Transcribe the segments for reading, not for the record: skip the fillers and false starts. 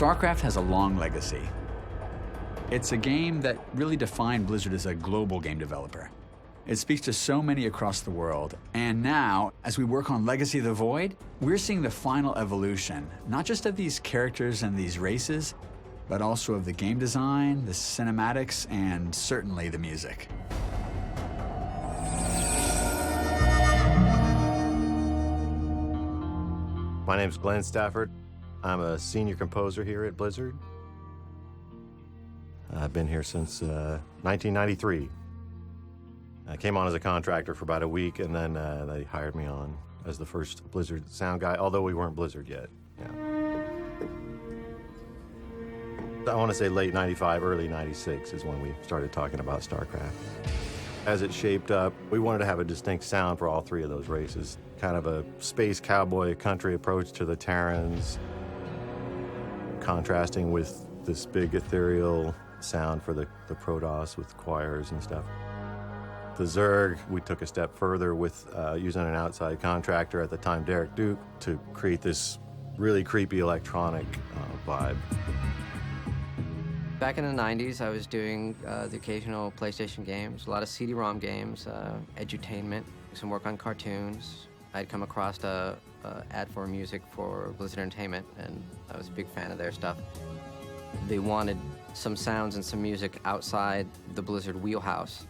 StarCraft has a long legacy. It's a game that really defined Blizzard as a global game developer. It speaks to so many across the world, and now, as we work on Legacy of the Void, we're seeing the final evolution, not just of these characters and these races, but also of the game design, the cinematics, and certainly the music. My name's Glenn Stafford. I'm a senior composer here at Blizzard. I've been here since 1993. I came on as a contractor for about a week, and then they hired me on as the first Blizzard sound guy, although we weren't Blizzard yet. Yeah. I want to say late 95, early 96 is when we started talking about StarCraft. As it shaped up, we wanted to have a distinct sound for all three of those races. Kind of a space cowboy country approach to the Terrans, contrasting with this big ethereal sound for the Protoss with choirs and stuff. The Zerg, we took a step further with using an outside contractor, at the time Derek Duke, to create this really creepy electronic vibe. Back in the 90s, I was doing the occasional PlayStation games, a lot of CD-ROM games, edutainment, some work on cartoons. I'd come across a ad for music for Blizzard Entertainment, and I was a big fan of their stuff. They wanted some sounds and some music outside the Blizzard wheelhouse.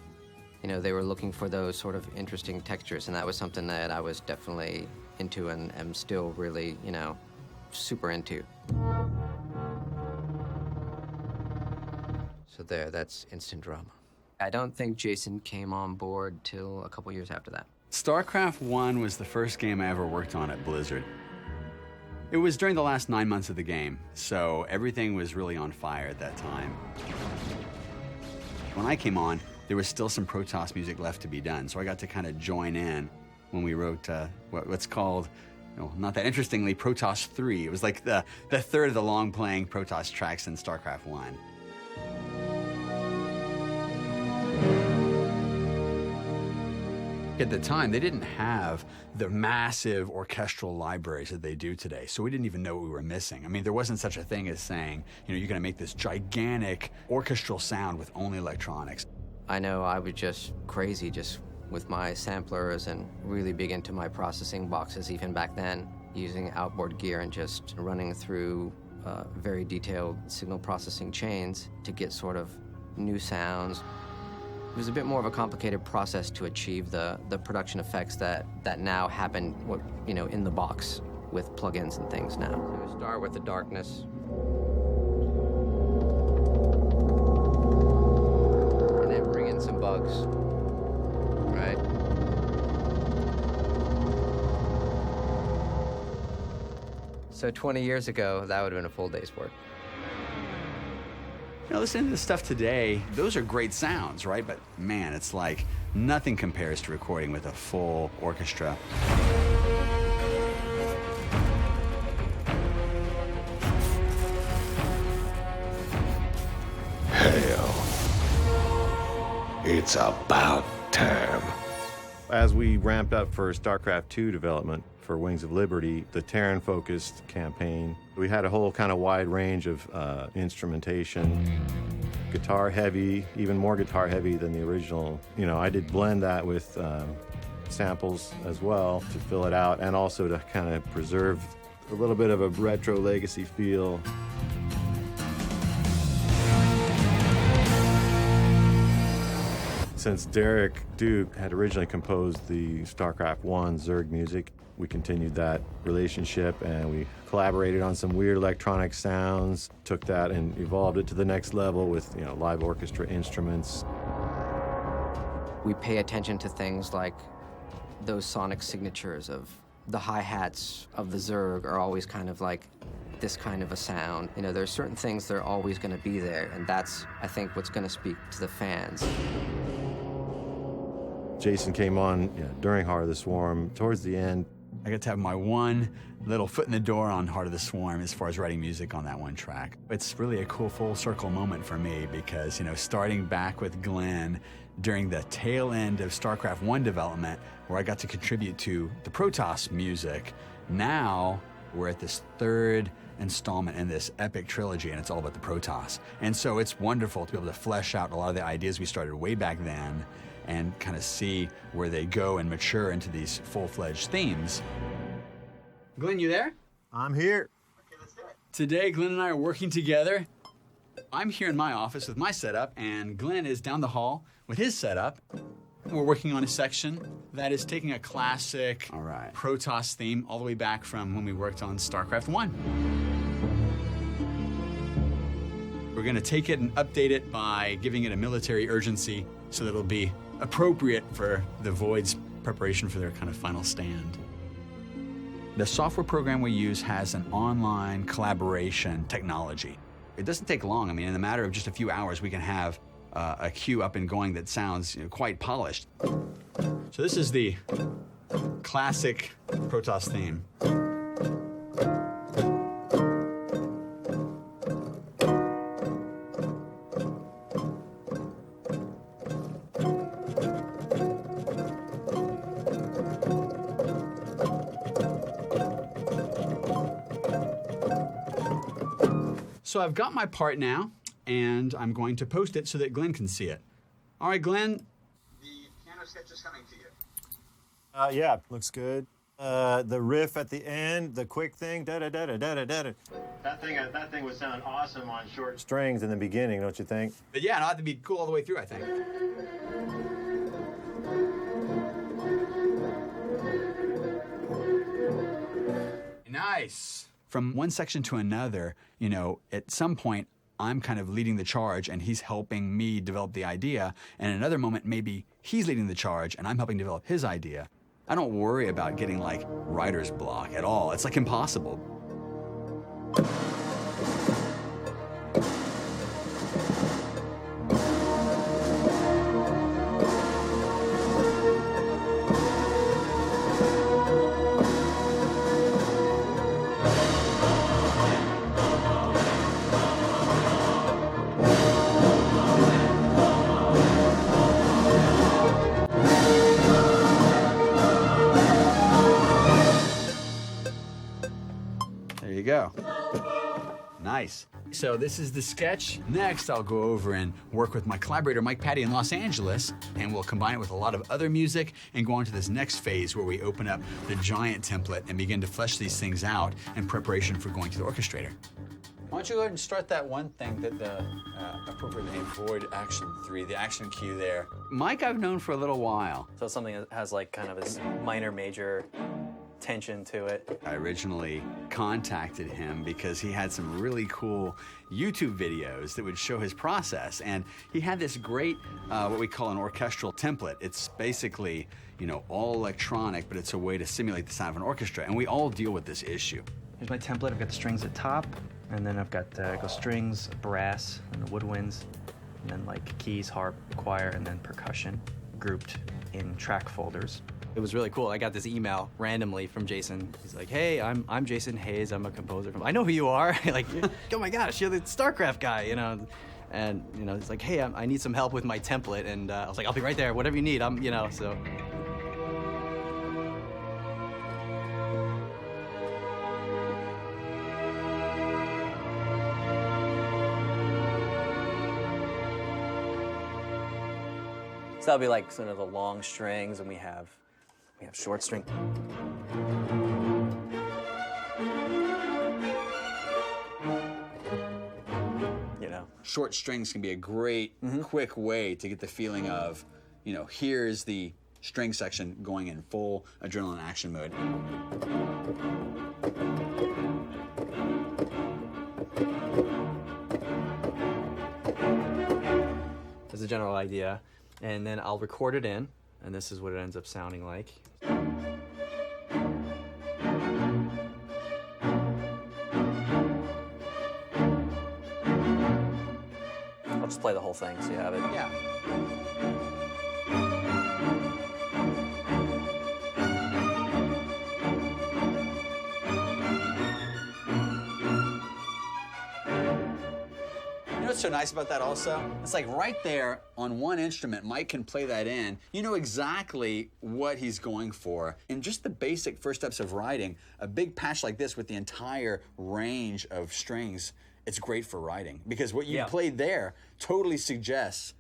You know, they were looking for those sort of interesting textures, and that was something that I was definitely into and am still really, you know, super into. So there, that's instant drama. I don't think Jason came on board till a couple years after that. StarCraft 1 was the first game I ever worked on at Blizzard. It was during the last 9 months of the game, so everything was really on fire at that time. When I came on, there was still some Protoss music left to be done, so I got to kind of join in when we wrote what's called, not that interestingly, Protoss 3. It was like the third of the long-playing Protoss tracks in StarCraft 1. At the time, they didn't have the massive orchestral libraries that they do today, so we didn't even know what we were missing. I mean, there wasn't such a thing as saying, you're going to make this gigantic orchestral sound with only electronics. I know I was just crazy just with my samplers and really big into my processing boxes even back then, using outboard gear and just running through very detailed signal processing chains to get sort of new sounds. It was a bit more of a complicated process to achieve the production effects that now happen, in the box with plugins and things now. So we start with the darkness. And then bring in some bugs, right? So 20 years ago, that would have been a full day's work. Listening to the stuff today, those are great sounds, right? But man, it's like nothing compares to recording with a full orchestra. Hell, it's about time. As we ramped up for StarCraft 2 development for Wings of Liberty, the Terran-focused campaign, we had a whole kind of wide range of instrumentation, guitar-heavy, even more guitar-heavy than the original. I did blend that with samples as well to fill it out, and also to kind of preserve a little bit of a retro legacy feel. Since Derek Duke had originally composed the StarCraft 1 Zerg music, we continued that relationship and we collaborated on some weird electronic sounds, took that and evolved it to the next level with, live orchestra instruments. We pay attention to things like those sonic signatures of the hi-hats of the Zerg are always kind of like this kind of a sound. There's certain things that are always going to be there, and that's, I think, what's going to speak to the fans. Jason came on during Heart of the Swarm. Towards the end, I got to have my one little foot in the door on Heart of the Swarm as far as writing music on that one track. It's really a cool full circle moment for me because, starting back with Glenn during the tail end of StarCraft 1 development, where I got to contribute to the Protoss music, now We're at this third installment in this epic trilogy, and it's all about the Protoss. And so it's wonderful to be able to flesh out a lot of the ideas we started way back then and kind of see where they go and mature into these full-fledged themes. Glenn, you there? I'm here. Today, Glenn and I are working together. I'm here in my office with my setup, and Glenn is down the hall with his setup. We're working on a section that is taking a classic Protoss theme all the way back from when we worked on StarCraft 1. We're going to take it and update it by giving it a military urgency so that it'll be appropriate for the Void's preparation for their kind of final stand. The software program we use has an online collaboration technology. It doesn't take long. I mean, in a matter of just a few hours, we can have a queue up and going that sounds quite polished. So this is the classic Protoss theme. So I've got my part now, and I'm going to post it so that Glenn can see it. All right, Glenn. The piano sketch is coming to you. Yeah, looks good. The riff at the end, the quick thing, da-da-da-da-da-da-da. That thing would sound awesome on short strings in the beginning, don't you think? But yeah, it'll have to be cool all the way through, I think. Nice. From one section to another, you know, at some point, I'm kind of leading the charge and he's helping me develop the idea. And at another moment, maybe he's leading the charge and I'm helping develop his idea. I don't worry about getting like writer's block at all. It's like impossible. There you go. Nice. So this is the sketch. Next, I'll go over and work with my collaborator, Mike Patty, in Los Angeles, and we'll combine it with a lot of other music and go on to this next phase where we open up the giant template and begin to flesh these things out in preparation for going to the orchestrator. Why don't you go ahead and start that one thing that the appropriate name, Void Action 3, the action cue there. Mike I've known for a little while. So it's something that has like kind of this minor major tension to it. I originally contacted him because he had some really cool YouTube videos that would show his process, and he had this great, what we call an orchestral template. It's basically, you know, all electronic, but it's a way to simulate the sound of an orchestra, and we all deal with this issue. Here's my template. I've got the strings at top, and then I've got strings, brass, and the woodwinds, and then like keys, harp, choir, and then percussion grouped in track folders. It was really cool. I got this email randomly from Jason. He's like, "Hey, I'm Jason Hayes. I'm a composer from. I know who you are. Like, oh my gosh, you're the StarCraft guy, you know." And you know, he's like, "Hey, I need some help with my template." And I was like, "I'll be right there. Whatever you need. You know." So. So that'll be like sort of the long strings, and we have short string. You know, Short strings can be a great, quick way to get the feeling of, you know, here's the string section going in full adrenaline action mode. as a general idea, and then I'll record it in, and this is what it ends up sounding like. I'll just play the whole thing so you have it. Yeah. what's so nice about that also? It's like right there on one instrument, Mike can play that in. You know exactly what he's going for. And just the basic first steps of writing, a big patch like this with the entire range of strings, it's great for writing. Because what you played there totally suggests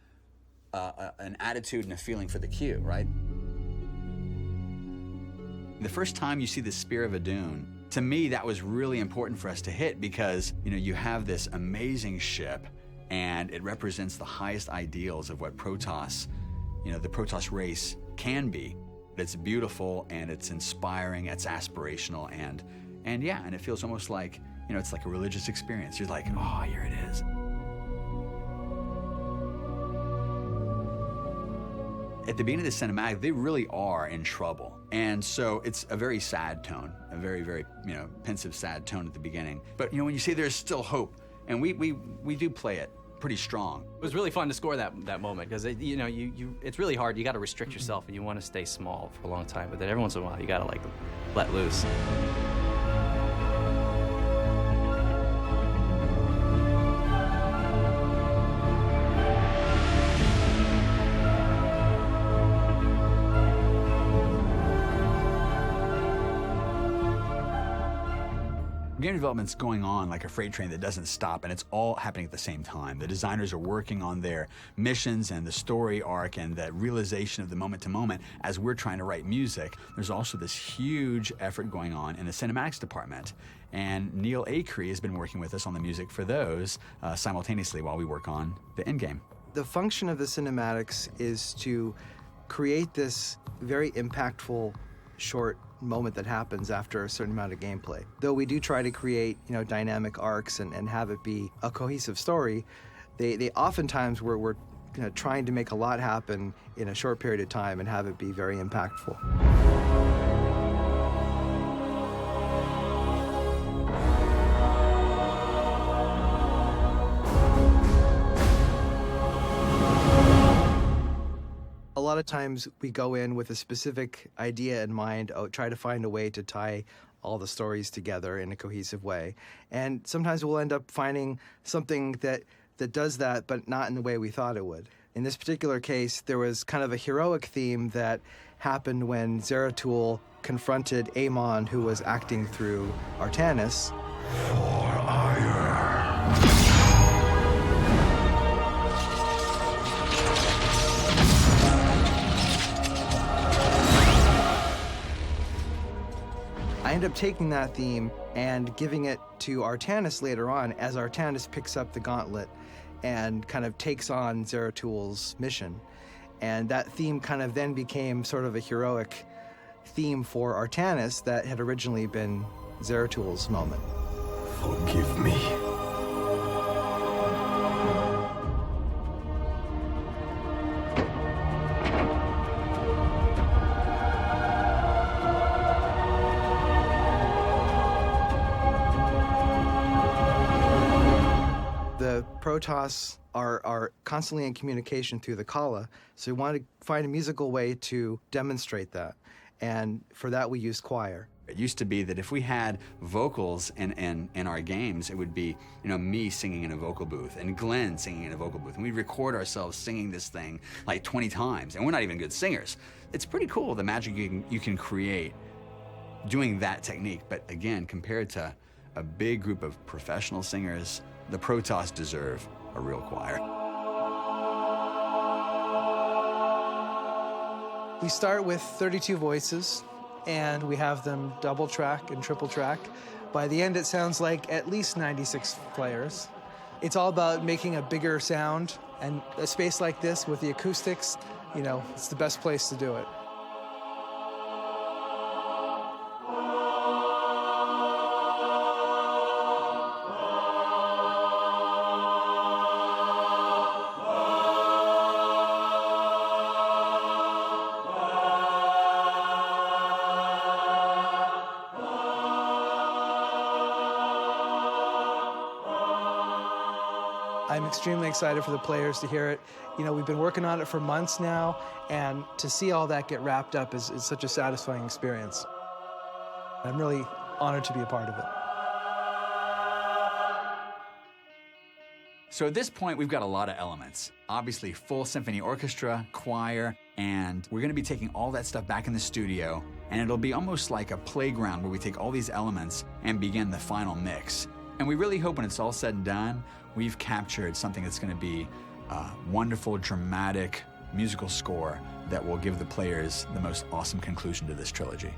an attitude and a feeling for the cue, right? The first time you see the Spear of Adun, to me, that was really important for us to hit because, you know, you have this amazing ship and it represents the highest ideals of what Protoss, you know, the Protoss race can be. It's beautiful and it's inspiring, it's aspirational, and it feels almost like, you know, it's like a religious experience. You're like, oh, here it is. At the beginning of the cinematic, they really are in trouble. And so it's a very sad tone, a very, very, you know, pensive, sad tone at the beginning. But, you know, when you see there's still hope, and we do play it pretty strong. It was really fun to score that moment because, you know, it's really hard. You got to restrict yourself and you want to stay small for a long time. But then every once in a while, you got to, like, let loose. Game development's going on like a freight train that doesn't stop, and it's all happening at the same time. The designers are working on their missions and the story arc and the realization of the moment to moment as we're trying to write music. There's also this huge effort going on in the cinematics department, and Neil Acree has been working with us on the music for those simultaneously while we work on the endgame. The function of the cinematics is to create this very impactful short moment that happens after a certain amount of gameplay. Though we do try to create, you know, dynamic arcs and have it be a cohesive story, they oftentimes we're you know, trying to make a lot happen in a short period of time and have it be very impactful. A lot of times we go in with a specific idea in mind, try to find a way to tie all the stories together in a cohesive way. And sometimes we'll end up finding something that does that, but not in the way we thought it would. In this particular case, there was kind of a heroic theme that happened when Zeratul confronted Amon, who was acting through Artanis. For ire. I end up taking that theme and giving it to Artanis later on as Artanis picks up the gauntlet and kind of takes on Zeratul's mission. And that theme kind of then became sort of a heroic theme for Artanis that had originally been Zeratul's moment. Forgive me. The Protoss are constantly in communication through the Kala, so we want to find a musical way to demonstrate that. And for that, we use choir. It used to be that if we had vocals in our games, it would be, you know, me singing in a vocal booth and Glenn singing in a vocal booth. And we'd record ourselves singing this thing like 20 times, and we're not even good singers. It's pretty cool, the magic you can create doing that technique. But again, compared to a big group of professional singers, the Protoss deserve a real choir. We start with 32 voices, and we have them double track and triple track. By the end, it sounds like at least 96 players. It's all about making a bigger sound, and a space like this with the acoustics, you know, it's the best place to do it. I'm extremely excited for the players to hear it. You know, we've been working on it for months now, and to see all that get wrapped up is such a satisfying experience. I'm really honored to be a part of it. So at this point, we've got a lot of elements. Obviously, full symphony orchestra, choir, and we're gonna be taking all that stuff back in the studio, and it'll be almost like a playground where we take all these elements and begin the final mix. And we really hope when it's all said and done, we've captured something that's gonna be a wonderful, dramatic musical score that will give the players the most awesome conclusion to this trilogy.